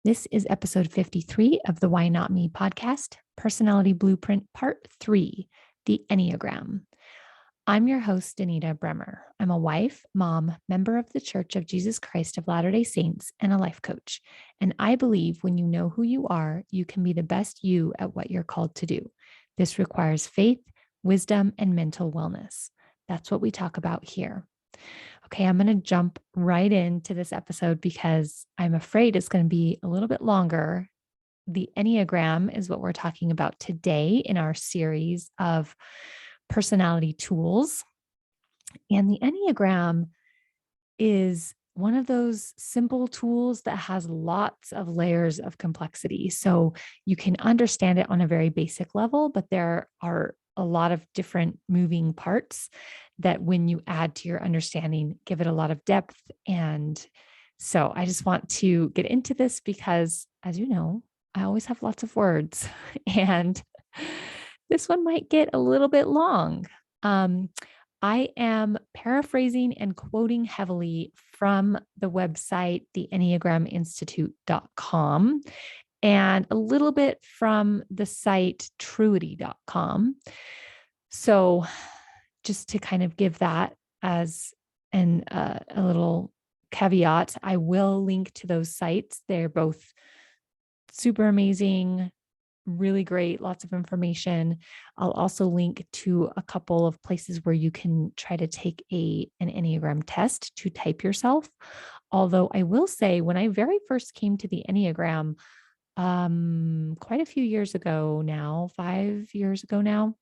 This is episode 53 of the Why Not Me podcast, Personality Blueprint Part 3, the Enneagram. I'm your host, Anita Bremer. I'm a wife, mom, member of the Church of Jesus Christ of Latter-day Saints, and a life coach. And I believe when you know who you are, you can be the best you at what you're called to do. This requires faith, wisdom, and mental wellness. That's what we talk about here. Okay, I'm going to jump right into this episode because I'm afraid it's going to be a little bit longer. The Enneagram is what we're talking about today in our series of personality tools. And the Enneagram is one of those simple tools that has lots of layers of complexity. So you can understand it on a very basic level, but there are a lot of different moving parts that when you add to your understanding, give it a lot of depth. And so I just want to get into this because, as you know, I always have lots of words and this one might get a little bit long. I am paraphrasing and quoting heavily from the website, theenneagraminstitute.com, and a little bit from the site truity.com. So just to kind of give that as a little caveat, I will link to those sites. They're both super amazing, really great, lots of information. I'll also link to a couple of places where you can try to take an Enneagram test to type yourself. Although I will say, when I very first came to the Enneagram, quite a few years ago now, 5 years ago now,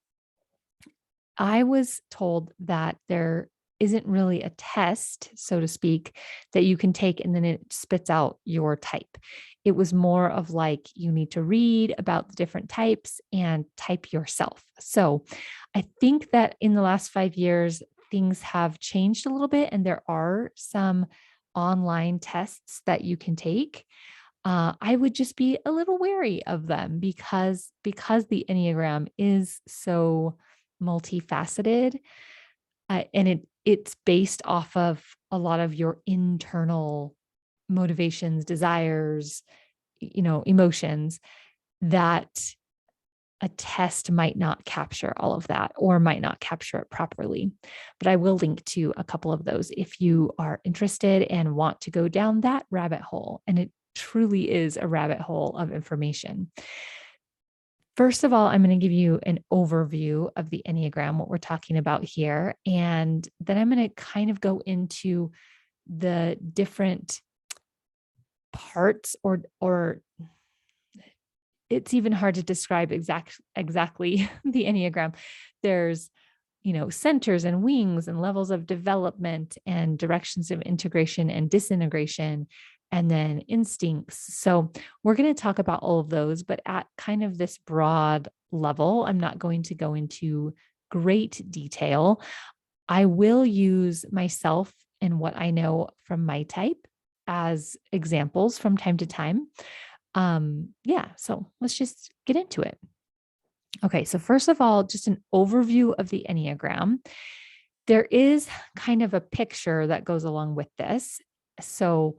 I was told that there isn't really a test, so to speak, that you can take and then it spits out your type. It was more of like you need to read about the different types and type yourself. So I think that in the last 5 years, things have changed a little bit, and there are some online tests that you can take. I would just be a little wary of them because the Enneagram is so multifaceted, and it's based off of a lot of your internal motivations, desires, emotions, that a test might not capture all of that or might not capture it properly. But I will link to a couple of those if you are interested and want to go down that rabbit hole. And it truly is a rabbit hole of information. First of all, I'm going to give you an overview of the Enneagram, what we're talking about here. And then I'm going to kind of go into the different parts, or it's even hard to describe exactly the Enneagram. There's, centers and wings and levels of development and directions of integration and disintegration, and then instincts. So we're going to talk about all of those, but at kind of this broad level. I'm not going to go into great detail. I will use myself and what I know from my type as examples from time to time. So let's just get into it. Okay, so first of all, just an overview of the Enneagram. There is kind of a picture that goes along with this. So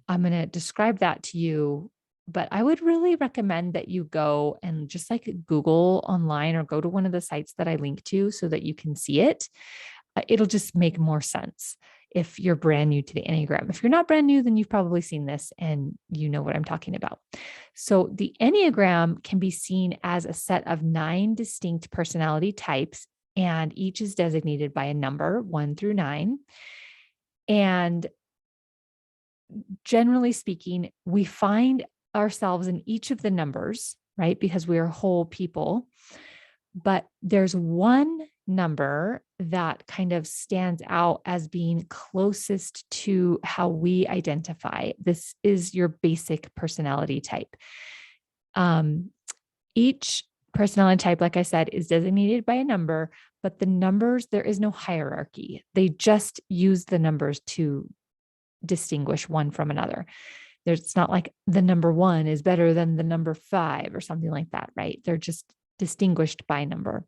I'm going to describe that to you, but I would really recommend that you go and just like Google online or go to one of the sites that I link to so that you can see it. It'll just make more sense if you're brand new to the Enneagram. If you're not brand new, then you've probably seen this and you know what I'm talking about. So the Enneagram can be seen as a set of 9 distinct personality types, and each is designated by a number 1 through 9. And generally speaking, we find ourselves in each of the numbers, right? Because we are whole people. But there's one number that kind of stands out as being closest to how we identify. This is your basic personality type. Each personality type, like I said, is designated by a number, but the numbers, there is no hierarchy. They just use the numbers to distinguish one from another. It's not like the number 1 is better than the number 5 or something like that, right? They're just distinguished by number.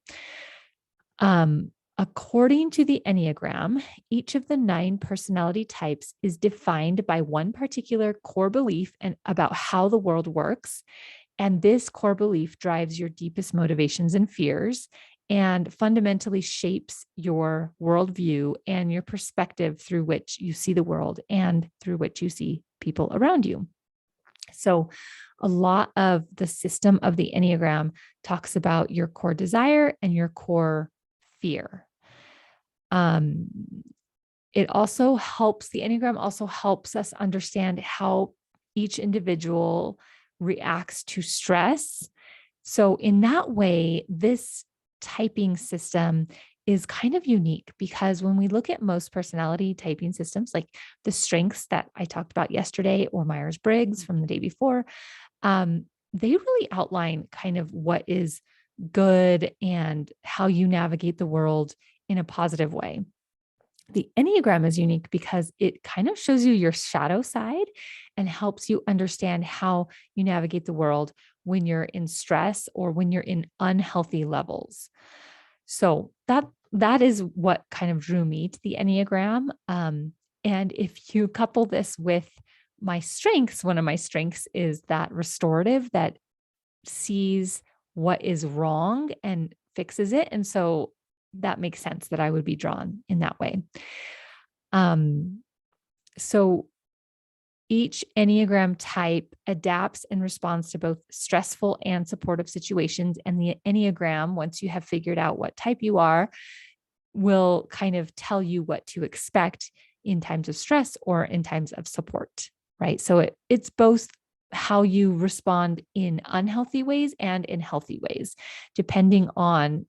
According to the Enneagram, each of the 9 personality types is defined by one particular core belief and about how the world works. And this core belief drives your deepest motivations and fears and fundamentally shapes your worldview and your perspective through which you see the world and through which you see people around you. So, a lot of the system of the Enneagram talks about your core desire and your core fear. Um, it also helps, the Enneagram also helps us understand how each individual reacts to stress. So, in that way, this typing system is kind of unique because when we look at most personality typing systems, like the strengths that I talked about yesterday or Myers Briggs from the day before, they really outline kind of what is good and how you navigate the world in a positive way. The Enneagram is unique because it kind of shows you your shadow side and helps you understand how you navigate the world when you're in stress or when you're in unhealthy levels. So that is what kind of drew me to the Enneagram. And if you couple this with my strengths, one of my strengths is that restorative that sees what is wrong and fixes it. And so that makes sense that I would be drawn in that way. So each Enneagram type adapts and responds to both stressful and supportive situations. And the Enneagram, once you have figured out what type you are, will kind of tell you what to expect in times of stress or in times of support, right? So it's both how you respond in unhealthy ways and in healthy ways, depending on,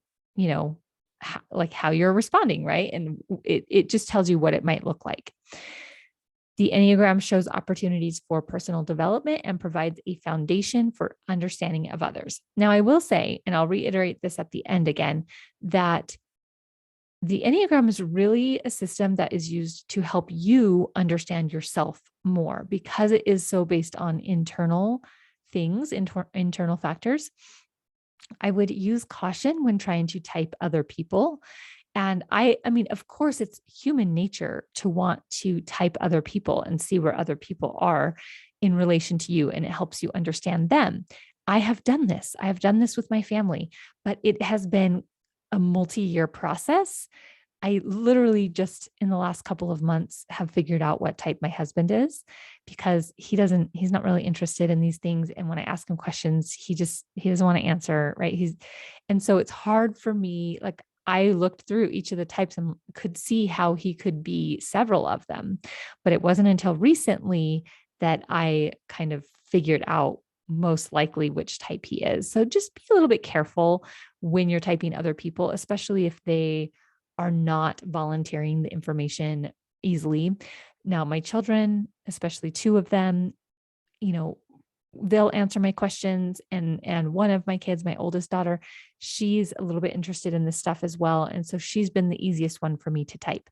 how you're responding, right? And it just tells you what it might look like. The Enneagram shows opportunities for personal development and provides a foundation for understanding of others. Now, I will say, and I'll reiterate this at the end again, that the Enneagram is really a system that is used to help you understand yourself more because it is so based on internal things, internal factors. I would use caution when trying to type other people. And I mean, of course, it's human nature to want to type other people and see where other people are in relation to you, and it helps you understand them. I have done this. I have done this with my family, but it has been a multi-year process. I literally just in the last couple of months have figured out what type my husband is because he's not really interested in these things. And when I ask him questions, he doesn't want to answer, right? And so it's hard for me. Like I looked through each of the types and could see how he could be several of them, but it wasn't until recently that I kind of figured out most likely which type he is. So just be a little bit careful when you're typing other people, especially if they are not volunteering the information easily. Now, my children, especially 2 of them, they'll answer my questions. And one of my kids, my oldest daughter, she's a little bit interested in this stuff as well. And so she's been the easiest one for me to type.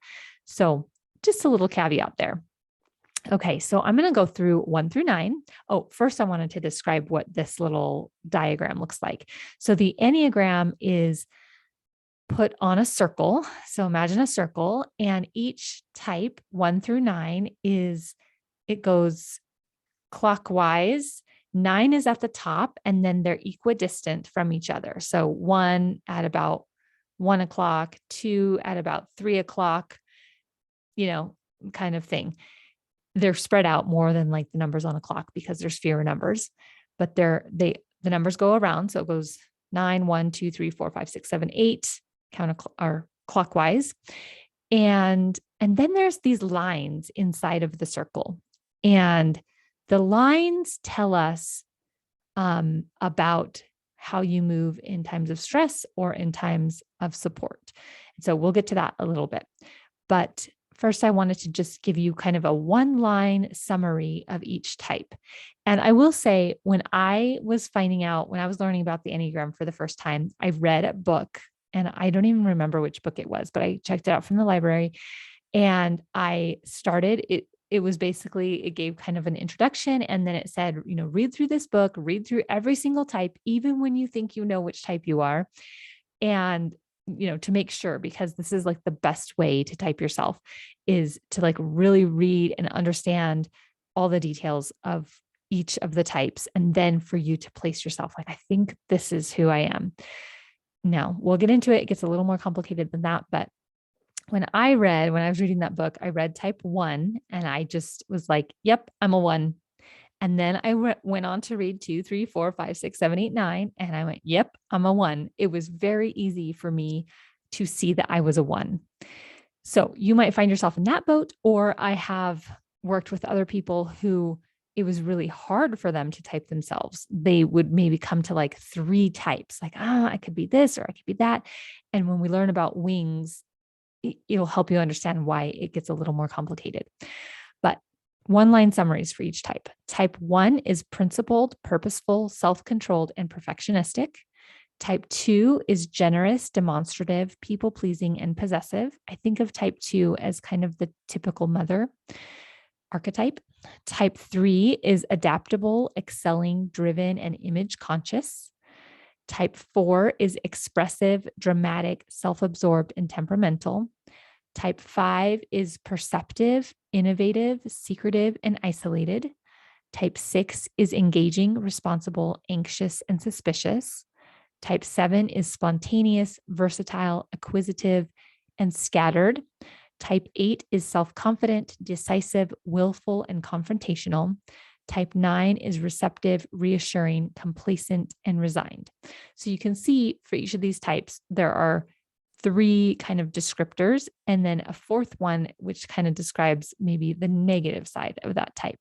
So just a little caveat there. Okay, so I'm going to go through 1 through 9. Oh, first I wanted to describe what this little diagram looks like. So the Enneagram is put on a circle. So imagine a circle, and each type 1 through 9 it goes clockwise. 9 is at the top, and then they're equidistant from each other. So 1 at about 1 o'clock, 2 at about 3 o'clock, kind of thing. They're spread out more than like the numbers on a clock because there's fewer numbers, but the numbers go around. So it goes 9, 1, 2, 3, 4, 5, 6, 7, 8 or clockwise. And then there's these lines inside of the circle. And the lines tell us about how you move in times of stress or in times of support. And so we'll get to that a little bit. But first, I wanted to just give you kind of a 1-line summary of each type. And I will say, when I was learning about the Enneagram for the first time, I read a book, and I don't even remember which book it was, but I checked it out from the library and I started it. It was basically, it gave kind of an introduction. And then it said, read through this book, read through every single type, even when you think you know which type you are. And to make sure, because this is like the best way to type yourself, is to like really read and understand all the details of each of the types. And then for you to place yourself like, I think this is who I am. Now we'll get into it. It gets a little more complicated than that. But when I was reading that book, I read type 1 and I just was like, yep, I'm a 1. And then I went on to read 2, 3, 4, 5, 6, 7, 8, 9. And I went, yep, I'm a 1. It was very easy for me to see that I was a 1. So you might find yourself in that boat, or I have worked with other people who it was really hard for them to type themselves. They would maybe come to like 3 types, like, I could be this or I could be that. And when we learn about wings, it'll help you understand why it gets a little more complicated. But one-line summaries for each type. Type 1 is principled, purposeful, self-controlled, and perfectionistic. Type 2 is generous, demonstrative, people-pleasing, and possessive. I think of type 2 as kind of the typical mother archetype. Type 3 is adaptable, excelling, driven, and image conscious. Type 4 is expressive, dramatic, self-absorbed, and temperamental. Type 5 is perceptive, innovative, secretive, and isolated. Type 6 is engaging, responsible, anxious, and suspicious. Type 7 is spontaneous, versatile, acquisitive, and scattered. Type 8 is self-confident, decisive, willful, and confrontational. Type 9 is receptive, reassuring, complacent, and resigned. So you can see for each of these types, there are 3 kind of descriptors, and then a 4th one, which kind of describes maybe the negative side of that type.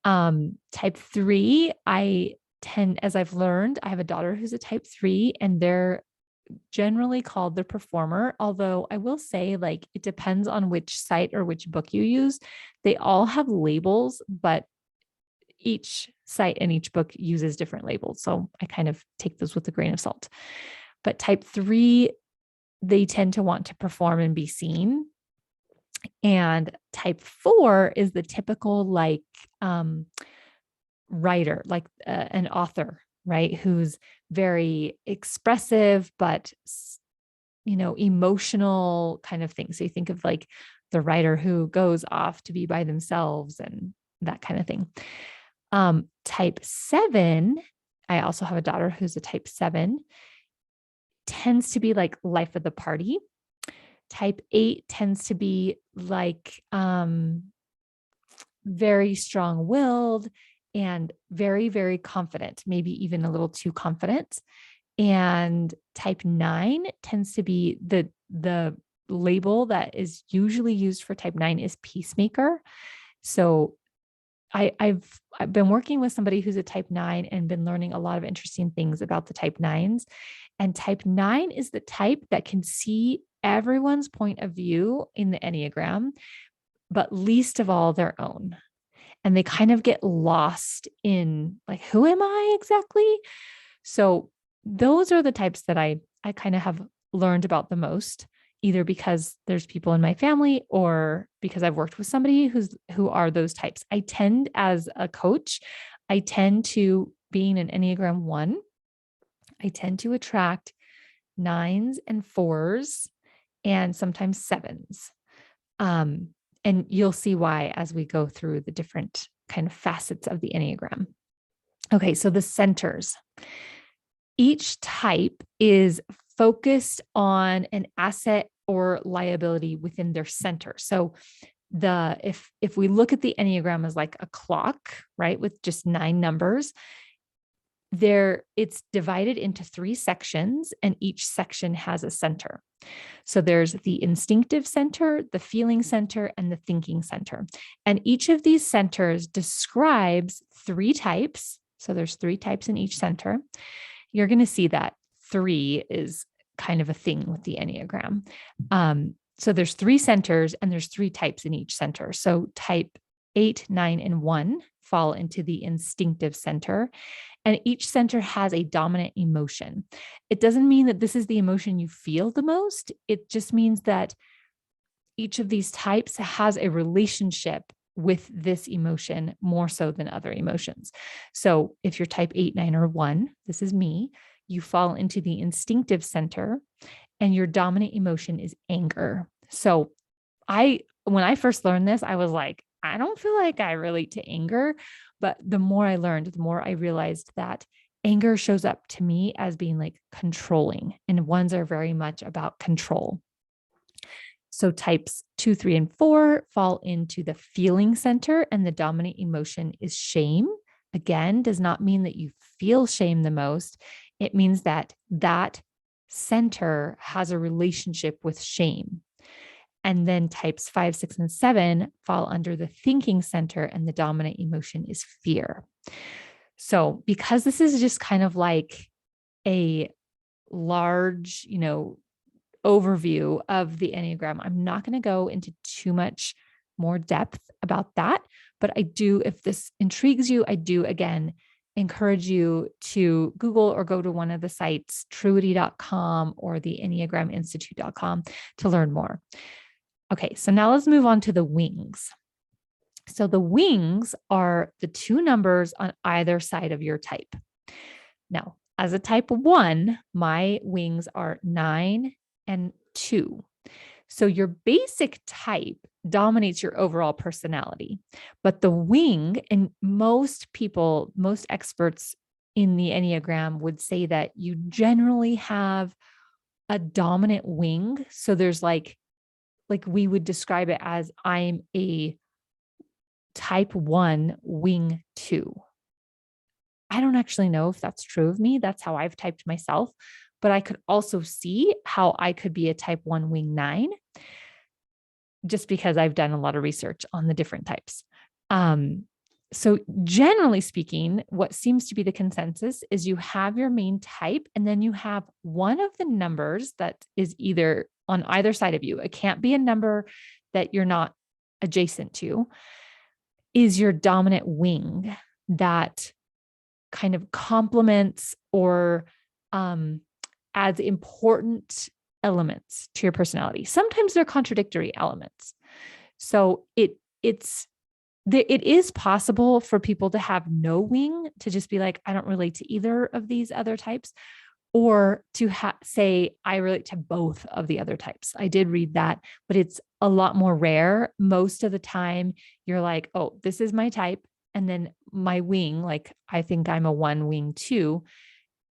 Type 3, as I've learned, I have a daughter who's a type 3, and they're generally called the performer. Although I will say, like, it depends on which site or which book you use. They all have labels, but each site and each book uses different labels. So I kind of take those with a grain of salt. But type 3, they tend to want to perform and be seen. And type 4 is the typical like writer, like an author, right? Who's very expressive, but emotional kind of thing. So you think of like the writer who goes off to be by themselves and that kind of thing. Type 7, I also have a daughter who's a type 7, tends to be like life of the party. Type 8 tends to be like very strong-willed and very, very confident, maybe even a little too confident. And type 9 tends to be the label that is usually used for type 9 is peacemaker. So I've been working with somebody who's a type 9 and been learning a lot of interesting things about the type 9s. And type 9 is the type that can see everyone's point of view in the Enneagram, but least of all their own. And they kind of get lost in like, who am I exactly? So those are the types that I kind of have learned about the most, either because there's people in my family or because I've worked with somebody who are those types. I tend, as a coach, being an Enneagram 1, I tend to attract 9s and 4s and sometimes 7s. And you'll see why as we go through the different kind of facets of the Enneagram. Okay, so the centers. Each type is focused on an asset or liability within their center. So if we look at the Enneagram as like a clock, right, with just 9 numbers, it's divided into 3 sections, and each section has a center. So there's the instinctive center, the feeling center, and the thinking center. And each of these centers describes 3 types. So there's 3 types in each center. You're going to see that 3 is kind of a thing with the Enneagram. So there's 3 centers and there's 3 types in each center. So type 8, 9, and 1 fall into the instinctive center. And each center has a dominant emotion. It doesn't mean that this is the emotion you feel the most. It just means that each of these types has a relationship with this emotion more so than other emotions. So if you're type 8, 9, or 1, this is me, you fall into the instinctive center. and your dominant emotion is anger. So when I first learned this, I was like, I don't feel like I relate to anger. But the more I learned, the more I realized that anger shows up to me as being like controlling, and ones are very much about control. So types 2, 3, and 4 fall into the feeling center, and the dominant emotion is shame. Again, does not mean that you feel shame the most. It means that that center has a relationship with shame. And then types 5, 6, and 7 fall under the thinking center, and the dominant emotion is fear. So, because this is just kind of like a large, overview of the Enneagram, I'm not going to go into too much more depth about that. But I do, if this intrigues you, I do again encourage you to Google or go to one of the sites, truity.com or the enneagraminstitute.com, to learn more. Okay, so now let's move on to the wings. So the wings are the two numbers on either side of your type. Now, as a type 1, my wings are 9 and 2. So your basic type dominates your overall personality. But the wing, and most people, most experts in the Enneagram would say that you generally have a dominant wing. So there's like we would describe it as I'm a type 1 wing 2. I don't actually know if that's true of me. That's how I've typed myself. But I could also see how I could be a type 1 wing 9, just because I've done a lot of research on the different types. So generally speaking, what seems to be the consensus is you have your main type, and then you have one of the numbers that is either on either side of you. It can't be a number that you're not adjacent to, is your dominant wing that kind of complements or adds important elements to your personality. Sometimes they're contradictory elements. So it is possible for people to have no wing, to just be like, I don't relate to either of these other types, or to say, I relate to both of the other types. I did read that, but it's a lot more rare. Most of the time, you're like, oh, this is my type. And then my wing, like I think I'm a 1 wing 2.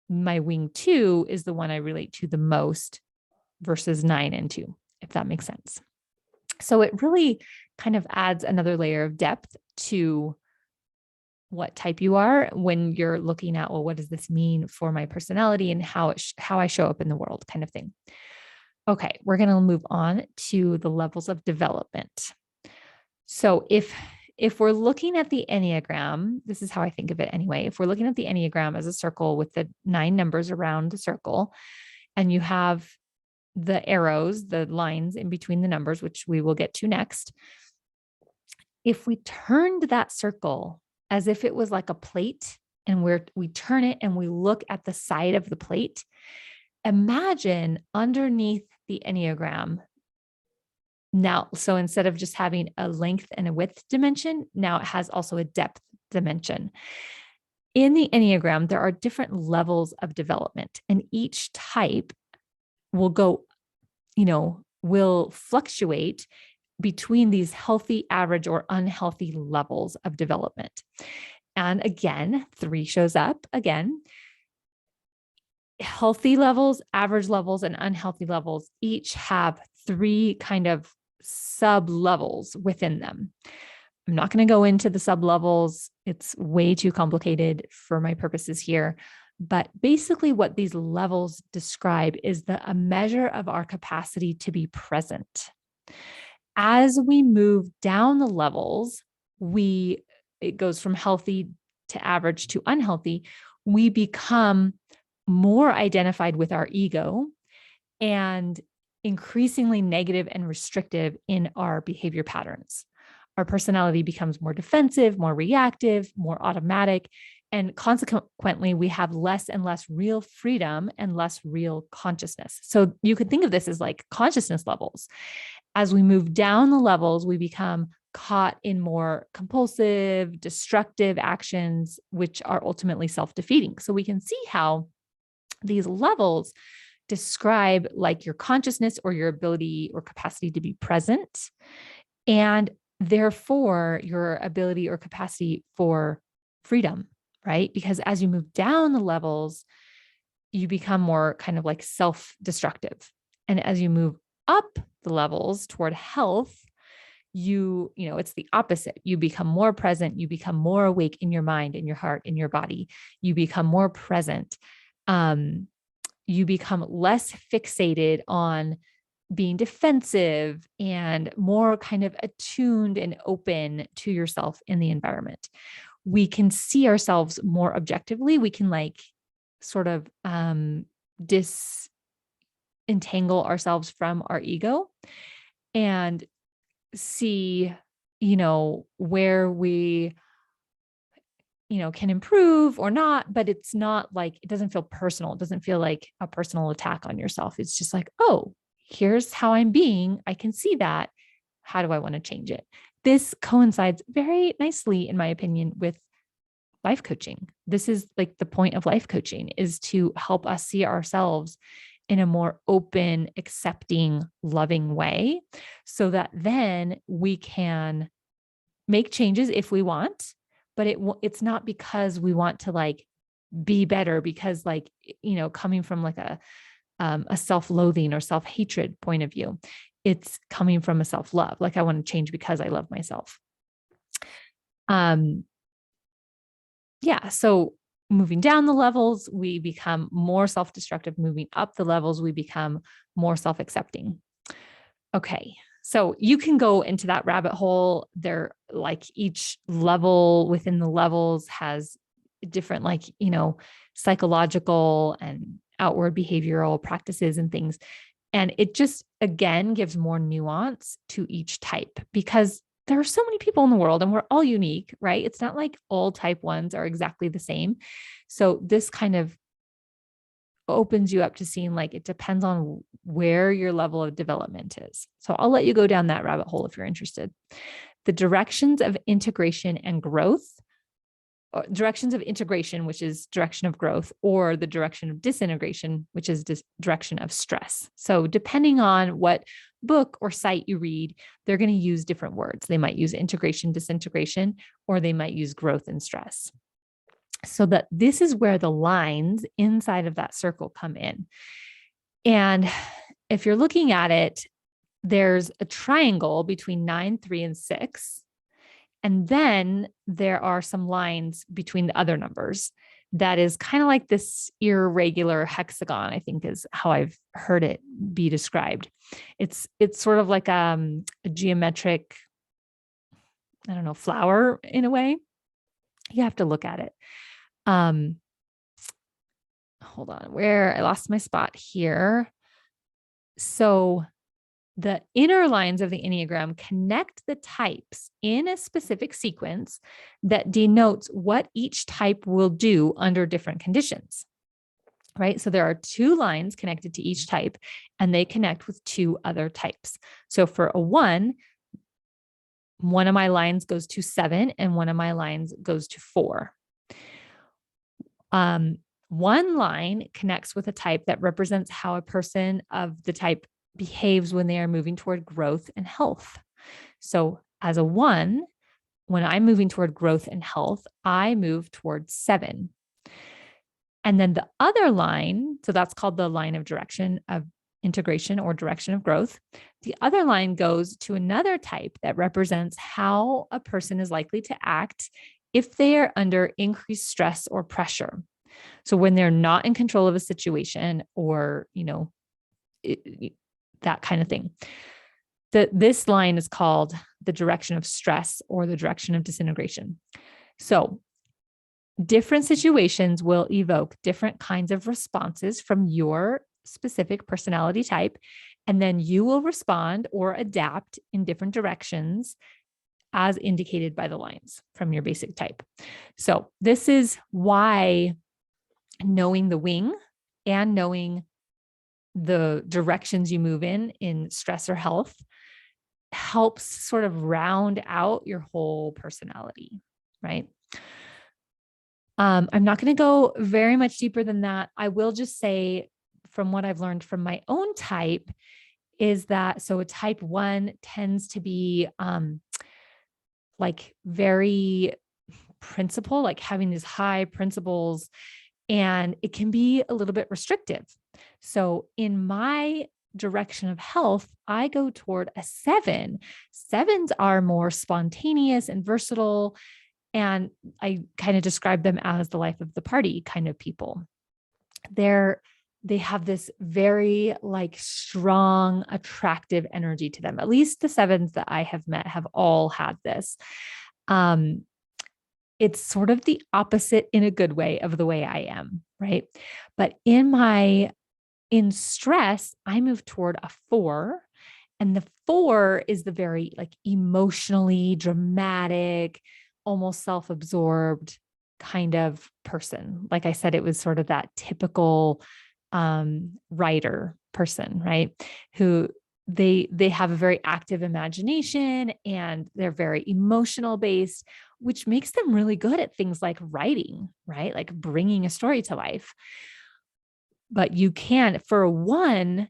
My wing 2 is the one I relate to the most versus 9 and 2, if that makes sense. So it really kind of adds another layer of depth to what type you are when you're looking at, well, what does this mean for my personality and how I show up in the world, kind of thing. Okay, we're going to move on to the levels of development. So if we're looking at the Enneagram, this is how I think of it anyway. If we're looking at the Enneagram as a circle with the 9 numbers around the circle, and you have the arrows, the lines in between the numbers, which we will get to next. If we turned that circle as if it was like a plate, and we turn it and we look at the side of the plate, imagine underneath the Enneagram. Now, so instead of just having a length and a width dimension, now it has also a depth dimension. In the Enneagram, there are different levels of development, and each type will fluctuate between these healthy, average, or unhealthy levels of development. And again, 3 shows up again. Healthy levels, average levels, and unhealthy levels each have 3 kind of sub levels within them. I'm not going to go into the sub levels. It's way too complicated for my purposes here. But basically what these levels describe is a measure of our capacity to be present. As we move down the levels, it goes from healthy to average to unhealthy. We become more identified with our ego and increasingly negative and restrictive in our behavior patterns. Our personality becomes more defensive, more reactive, more automatic, and consequently, we have less and less real freedom and less real consciousness. So you could think of this as like consciousness levels. As we move down the levels, we become caught in more compulsive, destructive actions, which are ultimately self-defeating. So we can see how these levels describe like your consciousness or your ability or capacity to be present, and therefore your ability or capacity for freedom, right? Because as you move down the levels, you become more kind of like self-destructive. And as you move up the levels toward health, it's the opposite. You become more present, you become more awake in your mind, in your heart, in your body. You become more present. You become less fixated on being defensive and more kind of attuned and open to yourself in the environment. We can see ourselves more objectively. We can like sort of disentangle ourselves from our ego and see, where we, can improve or not, but it's not like, it doesn't feel personal. It doesn't feel like a personal attack on yourself. It's just like, oh, here's how I'm being. I can see that. How do I want to change it? This coincides very nicely, in my opinion, with life coaching. This is like the point of life coaching, is to help us see ourselves in a more open, accepting, loving way, so that then we can make changes if we want, but it's not because we want to like be better, because like, coming from like a self-loathing or self-hatred point of view. It's coming from a self-love. Like, I want to change because I love myself. Yeah. So moving down the levels, we become more self-destructive. Moving up the levels, we become more self-accepting. Okay. So you can go into that rabbit hole. There, like, each level within the levels has different, like, psychological and outward behavioral practices and things. And it just, again, gives more nuance to each type, because there are so many people in the world and we're all unique, right? It's not like all type ones are exactly the same. So this kind of opens you up to seeing like it depends on where your level of development is. So I'll let you go down that rabbit hole if you're interested. The directions of integration and growth, directions of integration, which is direction of growth, or the direction of disintegration, which is direction of stress. So depending on what book or site you read, they're going to use different words. They might use integration, disintegration, or they might use growth and stress. So that this is where the lines inside of that circle come in. And if you're looking at it, there's a triangle between 9, 3, and 6. And then there are some lines between the other numbers that is kind of like this irregular hexagon, I think is how I've heard it be described. It's sort of like a geometric, I don't know, flower in a way. You have to look at it. Hold on, where I lost my spot here. So the inner lines of the Enneagram connect the types in a specific sequence that denotes what each type will do under different conditions, right? So there are 2 lines connected to each type, and they connect with 2 other types. So for a 1, one of my lines goes to 7 and one of my lines goes to 4. One line connects with a type that represents how a person of the type behaves when they are moving toward growth and health. So as a 1, when I'm moving toward growth and health, I move towards 7. And then the other line, so that's called the line of direction of integration or direction of growth. The other line goes to another type that represents how a person is likely to act if they are under increased stress or pressure. So when they're not in control of a situation, or, that kind of thing. This line is called the direction of stress or the direction of disintegration. So different situations will evoke different kinds of responses from your specific personality type, and then you will respond or adapt in different directions as indicated by the lines from your basic type. So this is why knowing the wing and knowing the directions you move in stress or health helps sort of round out your whole personality, right? I'm not going to go very much deeper than that. I will just say from what I've learned from my own type is that, so a type 1 tends to be like very principle, like having these high principles, and it can be a little bit restrictive. So in my direction of health, I go toward a 7. Sevens are more spontaneous and versatile. And I kind of describe them as the life of the party kind of people. They have this very like strong, attractive energy to them. At least the 7s that I have met have all had this. Um, it's sort of the opposite in a good way of the way I am, right? But in stress, I move toward a 4. And the 4 is the very like emotionally dramatic, almost self-absorbed kind of person. Like I said, it was sort of that typical writer person, right? Who they have a very active imagination and they're very emotional based, which makes them really good at things like writing, right? Like bringing a story to life. But you can, for a 1,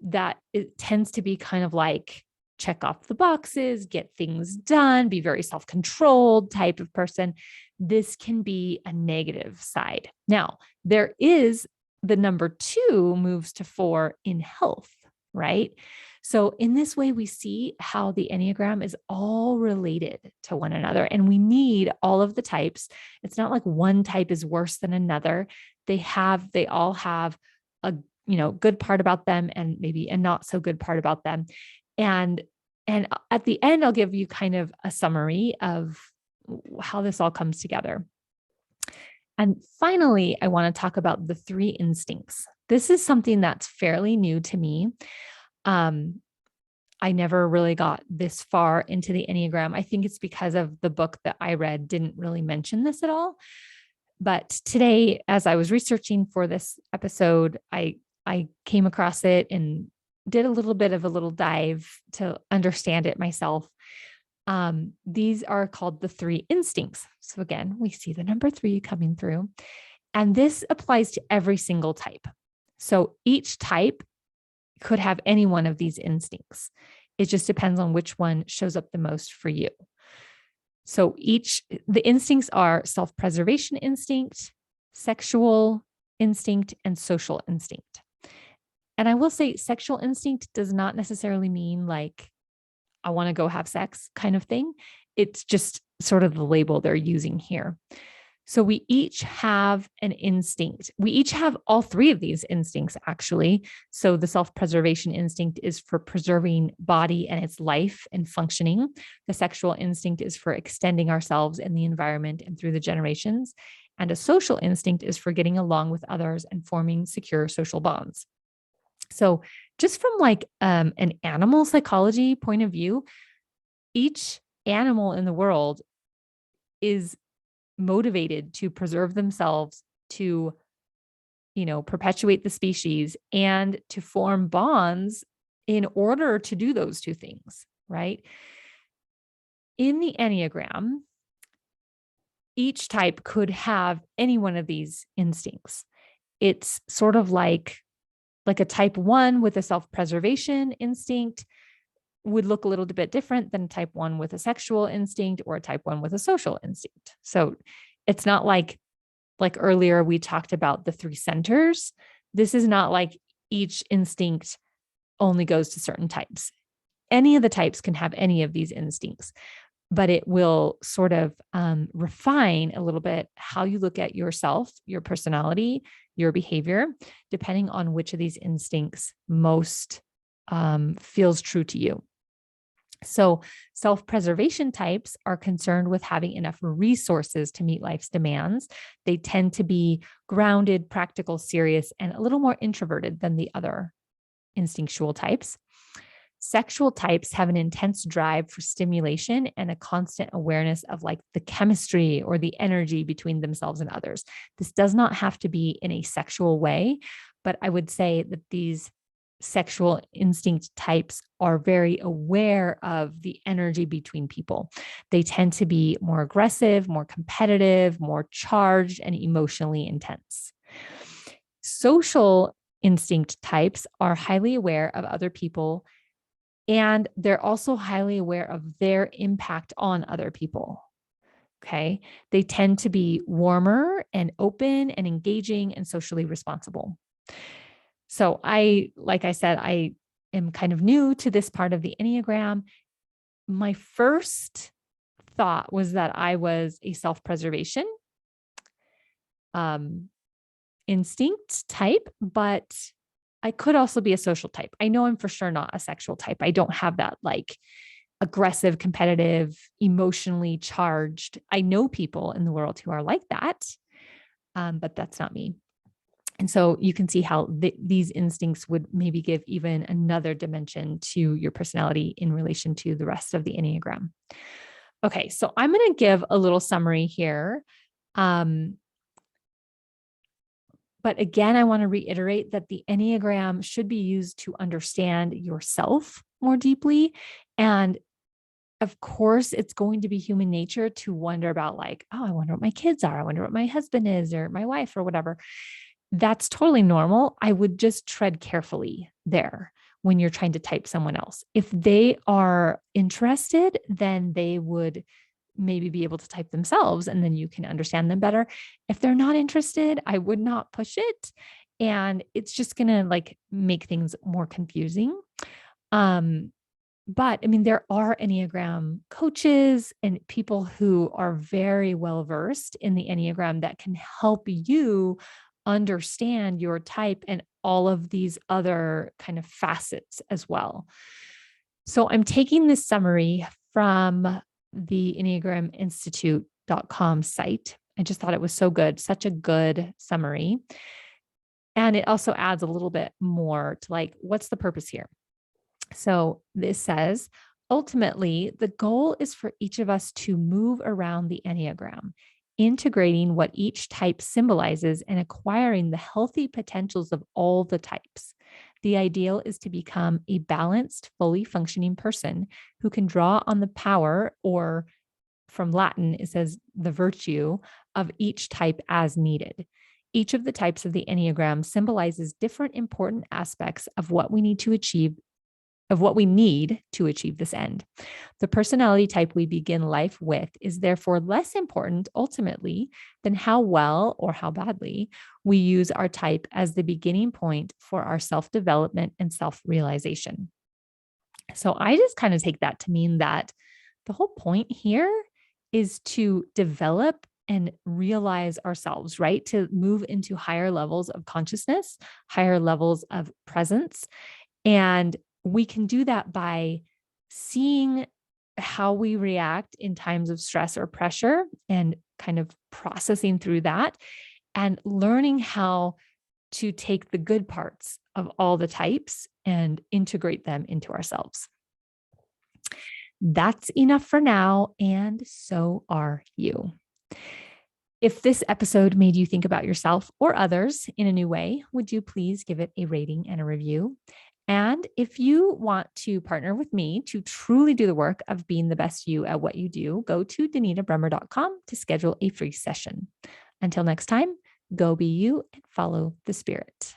that it tends to be kind of like check off the boxes, get things done, be very self-controlled type of person. This can be a negative side. Now, there is the number 2 moves to 4 in health, right? So in this way, we see how the Enneagram is all related to one another, and we need all of the types. It's not like one type is worse than another. They all have a good part about them and maybe a not so good part about them. And at the end, I'll give you kind of a summary of how this all comes together. And finally, I want to talk about the 3 instincts. This is something that's fairly new to me. I never really got this far into the Enneagram. I think it's because of the book that I read didn't really mention this at all. But today, as I was researching for this episode, I came across it and did a little bit of a little dive to understand it myself. These are called the 3 instincts. So again, we see the number 3 coming through, and this applies to every single type. So each type could have any one of these instincts. It just depends on which one shows up the most for you. So the instincts are self-preservation instinct, sexual instinct, and social instinct. And I will say sexual instinct does not necessarily mean like, I want to go have sex kind of thing. It's just sort of the label they're using here. So we each have an instinct. We each have all 3 of these instincts, actually. So the self-preservation instinct is for preserving body and its life and functioning. The sexual instinct is for extending ourselves in the environment and through the generations. And a social instinct is for getting along with others and forming secure social bonds. So just from like an animal psychology point of view, each animal in the world is motivated to preserve themselves, to, perpetuate the species and to form bonds in order to do those 2 things, right? In the Enneagram, each type could have any one of these instincts. It's sort of like a type 1 with a self-preservation instinct would look a little bit different than type 1 with a sexual instinct or a type 1 with a social instinct. So it's not like earlier we talked about the 3 centers. This is not like each instinct only goes to certain types. Any of the types can have any of these instincts, but it will sort of refine a little bit how you look at yourself, your personality, your behavior, depending on which of these instincts most feels true to you. So self-preservation types are concerned with having enough resources to meet life's demands. They tend to be grounded, practical, serious, and a little more introverted than the other instinctual types. Sexual types have an intense drive for stimulation and a constant awareness of like the chemistry or the energy between themselves and others. This does not have to be in a sexual way, but I would say that these sexual instinct types are very aware of the energy between people. They tend to be more aggressive, more competitive, more charged, and emotionally intense. Social instinct types are highly aware of other people, and they're also highly aware of their impact on other people. Okay. They tend to be warmer and open and engaging and socially responsible. So like I said, I am kind of new to this part of the Enneagram. My first thought was that I was a self-preservation um, instinct type, but I could also be a social type. I know I'm for sure not a sexual type. I don't have that like aggressive, competitive, emotionally charged. I know people in the world who are like that, but that's not me. And so you can see how these instincts would maybe give even another dimension to your personality in relation to the rest of the Enneagram. Okay, so I'm going to give a little summary here. But again, I want to reiterate that the Enneagram should be used to understand yourself more deeply. And of course, it's going to be human nature to wonder about, like, oh, I wonder what my kids are. I wonder what my husband is or my wife or whatever. That's totally normal. I would just tread carefully there when you're trying to type someone else. If they are interested, then they would maybe be able to type themselves and then you can understand them better. If they're not interested, I would not push it. And it's just going to like make things more confusing. But I mean, there are Enneagram coaches and people who are very well versed in the Enneagram that can help you understand your type and all of these other kind of facets as well. So I'm taking this summary from the EnneagramInstitute.com site. I just thought it was so good, such a good summary. And it also adds a little bit more to like, what's the purpose here? So this says, ultimately, the goal is for each of us to move around the Enneagram, integrating what each type symbolizes and acquiring the healthy potentials of all the types. The ideal is to become a balanced, fully functioning person who can draw on the power, or from Latin, it says the virtue, of each type as needed. Each of the types of the Enneagram symbolizes different important aspects of what we need to achieve this end. The personality type we begin life with is therefore less important ultimately than how well or how badly we use our type as the beginning point for our self-development and self-realization. So I just kind of take that to mean that the whole point here is to develop and realize ourselves, right? To move into higher levels of consciousness, higher levels of presence. And we can do that by seeing how we react in times of stress or pressure and kind of processing through that and learning how to take the good parts of all the types and integrate them into ourselves. That's enough for now, and so are you. If this episode made you think about yourself or others in a new way, would you please give it a rating and a review? And if you want to partner with me to truly do the work of being the best you at what you do, go to danitabrummer.com to schedule a free session. Until next time, go be you and follow the spirit.